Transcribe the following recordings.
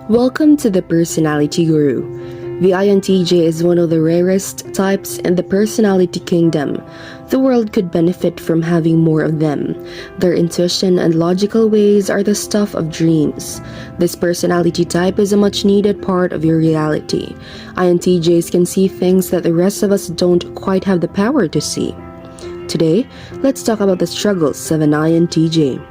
Welcome to the Personality Guru. The INTJ is one of the rarest types in the personality kingdom. The world could benefit from having more of them. Their intuition and logical ways are the stuff of dreams. This personality type is a much needed part of your reality. INTJs can see things that the rest of us don't quite have the power to see. Today, let's talk about the struggles of an INTJ.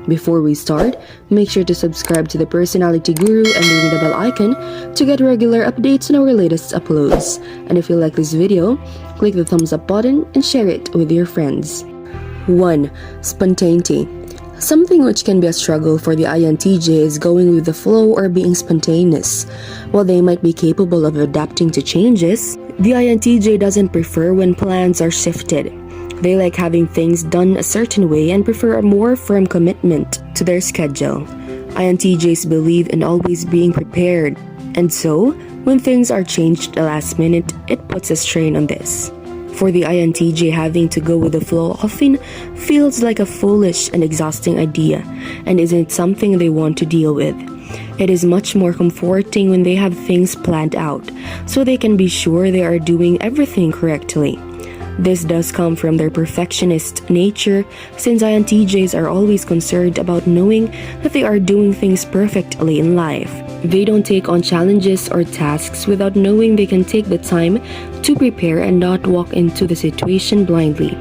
Before we start, make sure to subscribe to the Personality Guru and ring the bell icon to get regular updates on our latest uploads. And if you like this video, click the thumbs up button and share it with your friends. 1. Spontaneity. Something which can be a struggle for the INTJ is going with the flow or being spontaneous. While they might be capable of adapting to changes, the INTJ doesn't prefer when plans are shifted. They like having things done a certain way and prefer a more firm commitment to their schedule. INTJs believe in always being prepared, and so, when things are changed at the last minute, it puts a strain on this. For the INTJ, having to go with the flow often feels like a foolish and exhausting idea, and isn't something they want to deal with. It is much more comforting when they have things planned out, so they can be sure they are doing everything correctly. This does come from their perfectionist nature, since INTJs are always concerned about knowing that they are doing things perfectly in life. They don't take on challenges or tasks without knowing they can take the time to prepare and not walk into the situation blindly.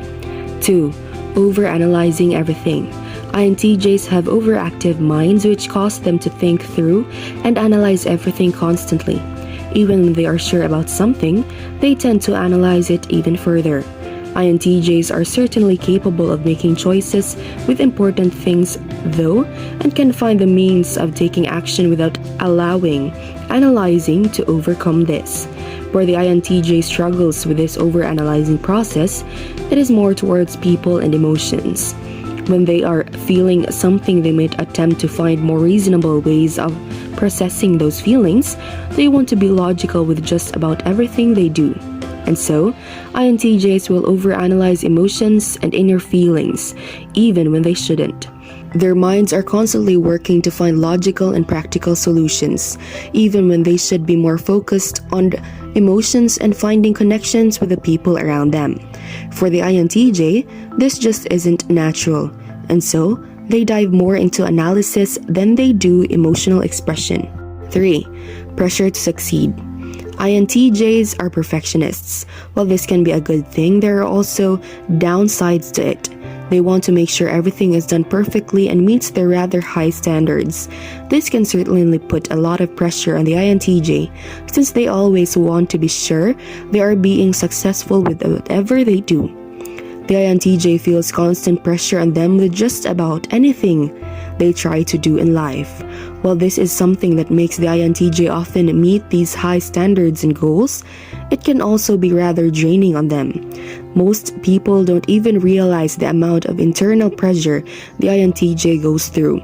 2. Overanalyzing everything. INTJs have overactive minds which cause them to think through and analyze everything constantly. Even when they are sure about something, they tend to analyze it even further. INTJs are certainly capable of making choices with important things, though, and can find the means of taking action without allowing analyzing to overcome this. Where the INTJ struggles with this overanalyzing process, it is more towards people and emotions. When they are feeling something, they might attempt to find more reasonable ways of processing those feelings. They want to be logical with just about everything they do. And so, INTJs will overanalyze emotions and inner feelings, even when they shouldn't. Their minds are constantly working to find logical and practical solutions, even when they should be more focused on emotions and finding connections with the people around them. For the INTJ, this just isn't natural, and so they dive more into analysis than they do emotional expression. 3. Pressure to succeed. INTJs are perfectionists. While this can be a good thing, there are also downsides to it. They want to make sure everything is done perfectly and meets their rather high standards. This can certainly put a lot of pressure on the INTJ, since they always want to be sure they are being successful with whatever they do. The INTJ feels constant pressure on them with just about anything they try to do in life. While this is something that makes the INTJ often meet these high standards and goals, it can also be rather draining on them. Most people don't even realize the amount of internal pressure the INTJ goes through,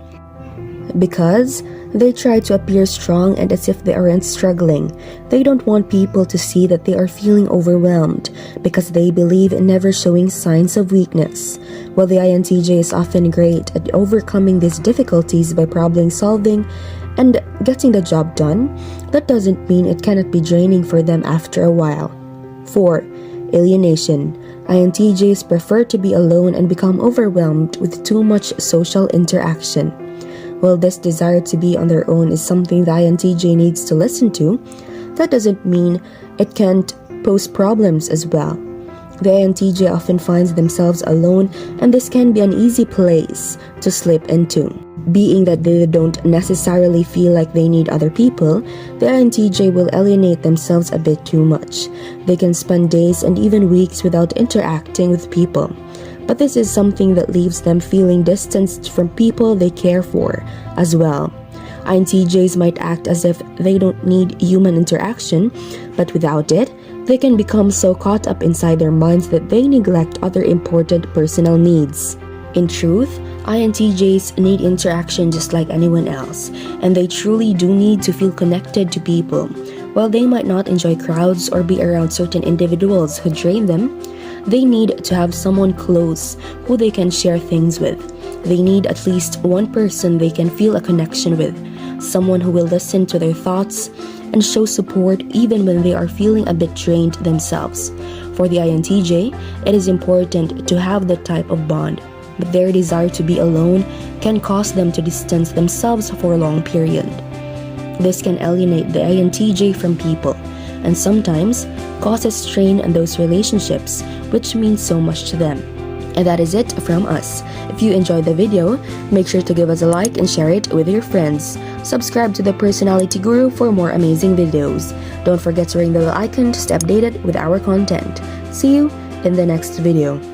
because they try to appear strong and as if they aren't struggling. They don't want people to see that they are feeling overwhelmed, because they believe in never showing signs of weakness. While the INTJ is often great at overcoming these difficulties by problem solving and getting the job done, that doesn't mean it cannot be draining for them after a while. 4. Alienation. INTJs prefer to be alone and become overwhelmed with too much social interaction. While this desire to be on their own is something the INTJ needs to listen to, that doesn't mean it can't pose problems as well. The INTJ often finds themselves alone, and this can be an easy place to slip into. Being that they don't necessarily feel like they need other people, the INTJ will alienate themselves a bit too much. They can spend days and even weeks without interacting with people. But this is something that leaves them feeling distanced from people they care for as well. INTJs might act as if they don't need human interaction, but without it, they can become so caught up inside their minds that they neglect other important personal needs. In truth, INTJs need interaction just like anyone else, and they truly do need to feel connected to people. While they might not enjoy crowds or be around certain individuals who drain them, they need to have someone close who they can share things with. They need at least one person they can feel a connection with. someone who will listen to their thoughts and show support even when they are feeling a bit drained themselves. For the INTJ, it is important to have that type of bond, but their desire to be alone can cause them to distance themselves for a long period. This can alienate the INTJ from people, and sometimes causes strain on those relationships, which means so much to them. And that is it from us. If you enjoyed the video, make sure to give us a like and share it with your friends. Subscribe to the Personality Guru for more amazing videos. Don't forget to ring the bell icon to stay updated with our content. See you in the next video.